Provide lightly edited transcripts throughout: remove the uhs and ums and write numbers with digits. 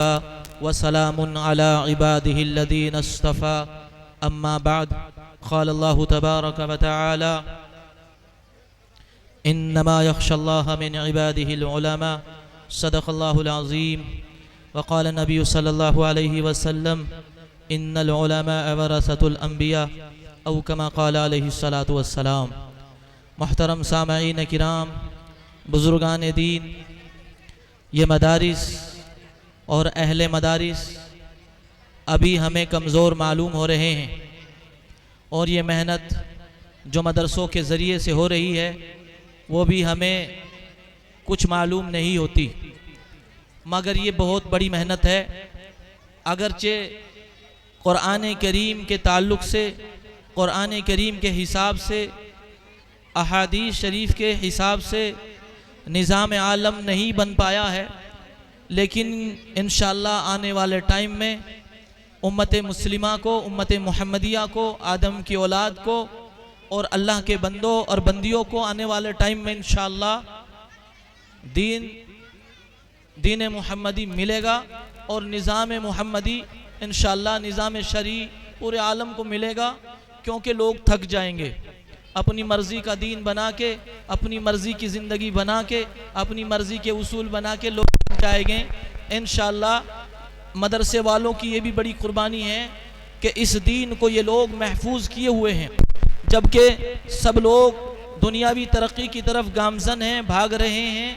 وسلام على عباده الذين اصطفى أما بعد قال الله تبارك وتعالى إنما يخشى الله من عباده العلماء صدق الله العظيم وقال النبي صلى الله عليه وسلم إن العلماء ورثة الأنبياء أو كما قال عليه الصلاة والسلام۔ محترم سامعین کرام، بزرگان دین، یہ مدارس اور اہل مدارس ابھی ہمیں کمزور معلوم ہو رہے ہیں، اور یہ محنت جو مدرسوں کے ذریعے سے ہو رہی ہے وہ بھی ہمیں کچھ معلوم نہیں ہوتی، مگر یہ بہت بڑی محنت ہے۔ اگرچہ قرآن کریم کے تعلق سے، قرآن کریم کے حساب سے، احادیث شریف کے حساب سے نظام عالم نہیں بن پایا ہے، لیکن انشاءاللہ آنے والے ٹائم میں امت مسلمہ کو، امت محمدیہ کو، آدم کی اولاد کو اور اللہ کے بندوں اور بندیوں کو آنے والے ٹائم میں انشاءاللہ دین محمدی ملے گا، اور نظام محمدی انشاءاللہ نظام شرعی پورے عالم کو ملے گا، کیونکہ لوگ تھک جائیں گے اپنی مرضی کا دین بنا کے، اپنی مرضی کی زندگی بنا کے، اپنی مرضی کے اصول بنا کے لوگ تھک جائیں گے۔ انشاءاللہ مدرسے والوں کی یہ بھی بڑی قربانی ہے کہ اس دین کو یہ لوگ محفوظ کیے ہوئے ہیں، جبکہ سب لوگ دنیاوی ترقی کی طرف گامزن ہیں، بھاگ رہے ہیں،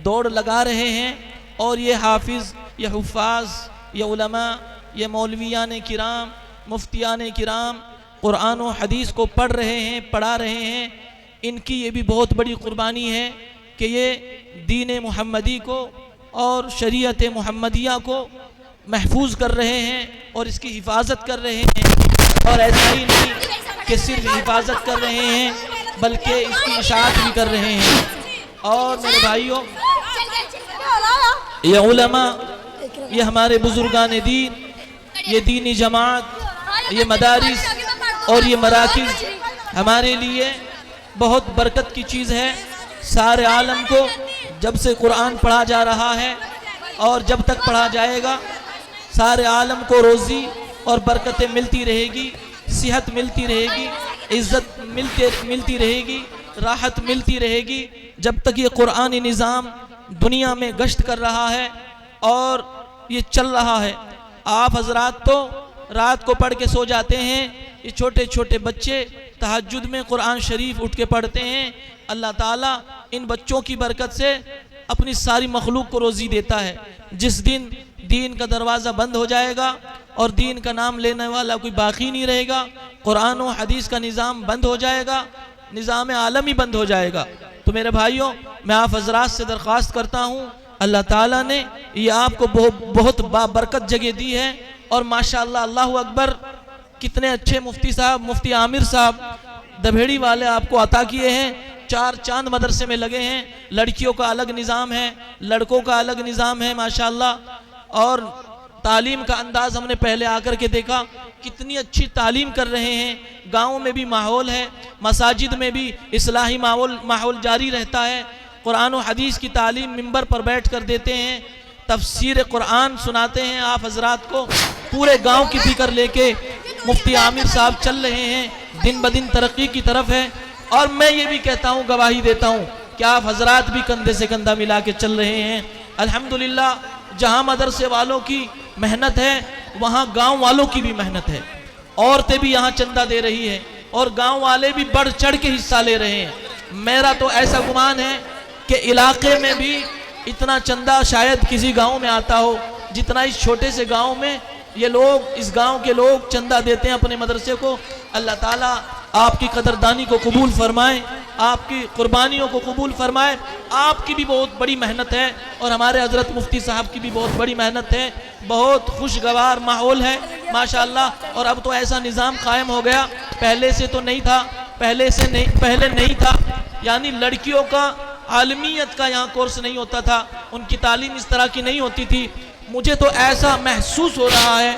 دوڑ لگا رہے ہیں، اور یہ حافظ، یہ حفاظ، یہ علماء، یہ مولویان کرام، مفتیان کرام قرآن و حدیث کو پڑھ رہے ہیں، پڑھا رہے ہیں۔ ان کی یہ بھی بہت بڑی قربانی ہے کہ یہ دین محمدی کو اور شریعت محمدیہ کو محفوظ کر رہے ہیں اور اس کی حفاظت کر رہے ہیں، اور ایسا ہی نہیں کہ صرف حفاظت کر رہے ہیں بلکہ اس کی اشاعت بھی کر رہے ہیں۔ اور میرے بھائیوں، یہ علماء، یہ ہمارے بزرگان دین، یہ دینی جماعت، یہ مدارس اور یہ مراکز ہمارے لیے بہت برکت کی چیز ہے۔ سارے عالم کو جب سے قرآن پڑھا جا رہا ہے اور جب تک پڑھا جائے گا، سارے عالم کو روزی اور برکتیں ملتی رہے گی، صحت ملتی رہے گی، عزت ملتی رہے گی، راحت ملتی رہے گی، جب تک یہ قرآنی نظام دنیا میں گشت کر رہا ہے اور یہ چل رہا ہے۔ آپ حضرات تو رات کو پڑھ کے سو جاتے ہیں، یہ چھوٹے چھوٹے بچے تہجد میں قرآن شریف اٹھ کے پڑھتے ہیں۔ اللہ تعالیٰ ان بچوں کی برکت سے اپنی ساری مخلوق کو روزی دیتا ہے۔ جس دن دین کا دروازہ بند ہو جائے گا اور دین کا نام لینے والا کوئی باقی نہیں رہے گا، قرآن و حدیث کا نظام بند ہو جائے گا، نظام عالمی بند ہو جائے گا۔ تو میرے بھائیوں، میں آپ حضرات سے درخواست کرتا ہوں، اللہ تعالیٰ نے یہ آپ کو بہت بابرکت جگہ دی ہے، اور ماشاءاللہ اللہ اکبر، کتنے اچھے مفتی صاحب، مفتی عامر صاحب دبھیڑی والے آپ کو عطا کیے ہیں۔ 4 چاند مدرسے میں لگے ہیں، لڑکیوں کا الگ نظام ہے، لڑکوں کا الگ نظام ہے ماشاءاللہ، اور تعلیم کا انداز ہم نے پہلے آ کر کے دیکھا، کتنی اچھی تعلیم کر رہے ہیں۔ گاؤں میں بھی ماحول ہے، مساجد میں بھی اصلاحی ماحول جاری رہتا ہے، قرآن و حدیث کی تعلیم منبر پر بیٹھ کر دیتے ہیں، تفسیر قرآن سناتے ہیں آپ حضرات کو، پورے گاؤں کی فکر لے کے مفتی عامر صاحب چل رہے ہیں، دن بدن ترقی کی طرف ہے۔ اور میں یہ بھی کہتا ہوں، گواہی دیتا ہوں کہ آپ حضرات بھی کندھے سے کندھا ملا کے چل رہے ہیں الحمدللہ۔ جہاں مدرسے والوں کی محنت ہے وہاں گاؤں والوں کی بھی محنت ہے، عورتیں بھی یہاں چندہ دے رہی ہیں اور گاؤں والے بھی بڑھ چڑھ کے حصہ لے رہے ہیں۔ میرا تو ایسا گمان ہے کہ علاقے میں بھی اتنا چندہ شاید کسی گاؤں میں آتا ہو جتنا اس چھوٹے سے گاؤں میں یہ لوگ، اس گاؤں کے لوگ چندہ دیتے ہیں اپنے مدرسے کو۔ اللہ تعالیٰ آپ کی قدردانی کو قبول فرمائے، آپ کی قربانیوں کو قبول فرمائے۔ آپ کی بھی بہت بڑی محنت ہے اور ہمارے حضرت مفتی صاحب کی بھی بہت بڑی محنت ہے، بہت خوشگوار ماحول ہے ماشاءاللہ۔ اور اب تو ایسا نظام قائم ہو گیا، پہلے سے تو نہیں تھا، پہلے نہیں تھا، یعنی لڑکیوں کا عالمیت کا یہاں کورس نہیں ہوتا تھا، ان کی تعلیم اس طرح کی نہیں ہوتی تھی۔ مجھے تو ایسا محسوس ہو رہا ہے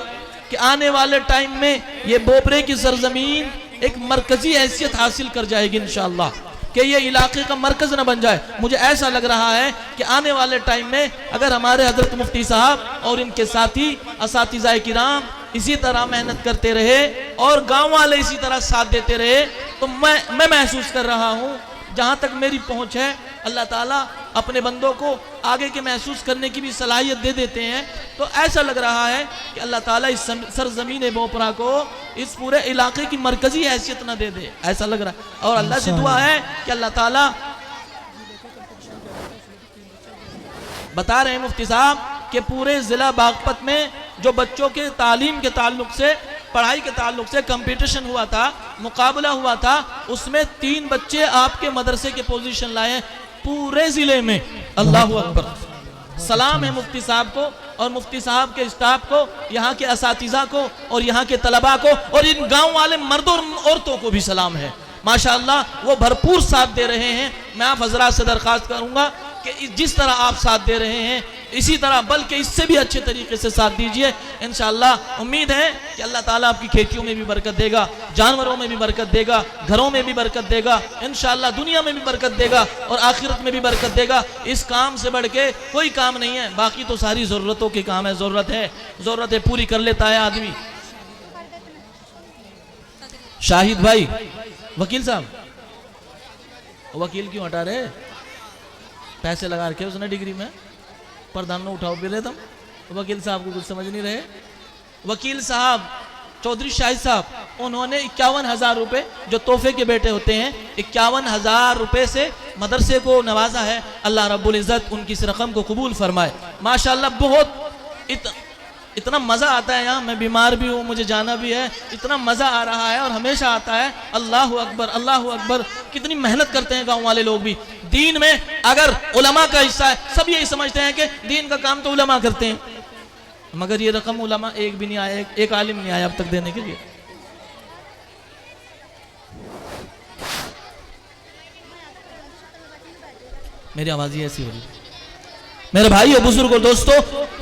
کہ آنے والے ٹائم میں یہ بوبرے کی سرزمین ایک مرکزی حیثیت حاصل کر جائے گی انشاءاللہ۔ کہ یہ علاقے کا مرکز نہ بن جائے. مجھے ایسا لگ رہا ہے کہ آنے والے ٹائم میں اگر ہمارے حضرت مفتی صاحب اور ان کے ساتھی اساتذہ کرام اسی طرح محنت کرتے رہے اور گاؤں والے اسی طرح ساتھ دیتے رہے تو میں محسوس کر رہا ہوں جہاں تک میری پہنچ ہے اللہ تعالیٰ اپنے بندوں کو آگے کے محسوس کرنے کی بھی صلاحیت دے دیتے ہیں. تو ایسا لگ رہا ہے کہ اللہ تعالیٰ اس سرزمین بوپرا کو اس پورے علاقے کی مرکزی حیثیت نہ دے دے, ایسا لگ رہا ہے. اور اللہ سے دعا ہے کہ اللہ تعالیٰ بتا رہے ہیں مفتی صاحب کہ پورے ضلع باغپت میں جو بچوں کے تعلیم کے تعلق سے, پڑھائی کے تعلق سے کمپٹیشن ہوا تھا, مقابلہ ہوا تھا, اس میں 3 بچے آپ کے مدرسے کے پوزیشن لائے پورے ضلع میں. اللہ اکبر. سلام ہے مفتی صاحب کو اور مفتی صاحب کے اسٹاف کو, یہاں کے اساتذہ کو اور یہاں کے طلباء کو اور ان گاؤں والے مردوں اور عورتوں کو بھی سلام ہے. ماشاءاللہ وہ بھرپور ساتھ دے رہے ہیں. میں آپ حضرات سے درخواست کروں گا کہ جس طرح آپ ساتھ دے رہے ہیں اسی طرح بلکہ اس سے بھی اچھے طریقے سے ساتھ دیجئے. انشاءاللہ امید ہے کہ اللہ تعالیٰ آپ کی کھیتیوں میں بھی برکت دے گا, جانوروں میں بھی برکت دے گا, گھروں میں بھی برکت دے گا, انشاءاللہ دنیا میں بھی برکت دے گا اور آخرت میں بھی برکت دے گا. اس کام سے بڑھ کے کوئی کام نہیں ہے. باقی تو ساری ضرورتوں کے کام ہے. ضرورتیں پوری کر لیتا ہے آدمی. شاہد بھائی, وکیل صاحب, وکیل کیوں ہٹا رہے, پیسے لگا رکھے اس نے ڈگری میں, پردھان نہ اٹھاؤ پھر تم. وکیل صاحب کو کچھ سمجھ نہیں رہے. وکیل صاحب چودھری شاہد صاحب انہوں نے 51,000 روپے جو تحفے کے بیٹے ہوتے ہیں 51,000 روپے سے مدرسے کو نوازا ہے. اللہ رب العزت ان کی اس رقم کو قبول فرمائے. ماشاءاللہ بہت اتنا مزہ آتا ہے. یہاں میں بیمار بھی ہوں, مجھے جانا بھی ہے, اتنا مزہ آ رہا ہے اور ہمیشہ آتا ہے. اللہ اکبر, اللہ اکبر. کتنی محنت کرتے ہیں گاؤں والے لوگ بھی. دین میں اگر علماء کا حصہ ہے, سب یہی سمجھتے ہیں کہ دین کا کام تو علماء کرتے ہیں, مگر یہ رقم علماء ایک بھی نہیں آیا, ایک عالم نہیں آیا اب تک دینے کے لیے. میری آواز یہ ایسی ہو رہی ہے. میرے بھائی اور بزرگوں دوستو,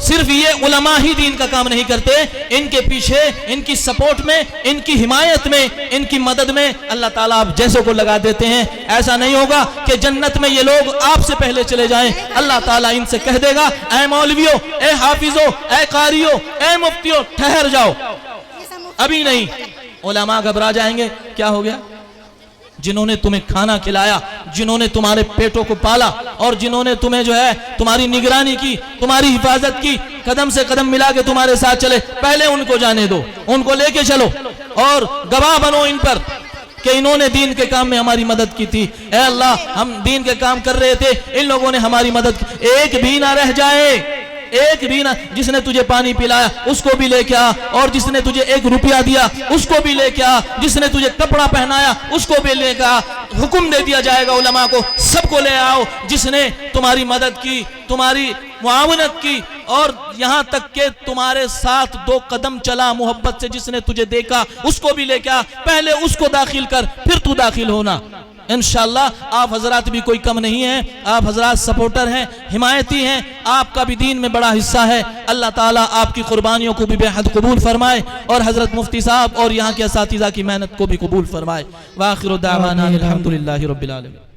صرف یہ علماء ہی دین کا کام نہیں کرتے, ان کے پیچھے, ان کی سپورٹ میں, ان کی حمایت میں, ان کی مدد میں اللہ تعالیٰ آپ جیسوں کو لگا دیتے ہیں. ایسا نہیں ہوگا کہ جنت میں یہ لوگ آپ سے پہلے چلے جائیں. اللہ تعالیٰ ان سے کہہ دے گا اے مولویوں, اے حافظوں, اے قاریوں, اے مفتیوں, ٹھہر جاؤ, ابھی نہیں. علماء گھبرا جائیں گے, کیا ہو گیا؟ جنہوں نے تمہیں کھانا کھلایا, جنہوں نے تمہارے پیٹوں کو پالا اور جنہوں نے تمہیں جو ہے تمہاری نگرانی کی, تمہاری حفاظت کی, قدم سے قدم ملا کے تمہارے ساتھ چلے, پہلے ان کو جانے دو, ان کو لے کے چلو اور گواہ بنو ان پر کہ انہوں نے دین کے کام میں ہماری مدد کی تھی. اے اللہ, ہم دین کے کام کر رہے تھے, ان لوگوں نے ہماری مدد کی. ایک بھی نہ رہ جائے, ایک بھی نہ. جس نے تجھے پانی پلایا اس کو بھی لے کے آ, اور جس نے تجھے 1 روپیہ دیا اس کو بھی لے کے آ, جس نے تجھے کپڑا پہنایا اس کو بھی لے کے آ. حکم دے دیا جائے گا علماء کو, سب کو لے آؤ. جس نے تمہاری مدد کی, تمہاری معاونت کی اور یہاں تک کہ تمہارے ساتھ 2 قدم چلا محبت سے, جس نے تجھے دیکھا اس کو بھی لے کے آ. پہلے اس کو داخل کر, پھر تو داخل ہونا. انشاءاللہ آپ حضرات بھی کوئی کم نہیں ہیں, آپ حضرات سپورٹر ہیں, حمایتی ہیں, آپ کا بھی دین میں بڑا حصہ ہے. اللہ تعالیٰ آپ کی قربانیوں کو بھی بے حد قبول فرمائے اور حضرت مفتی صاحب اور یہاں کے اساتذہ کی محنت کو بھی قبول فرمائے. وآخر دعوانا الحمدللہ رب العالمین.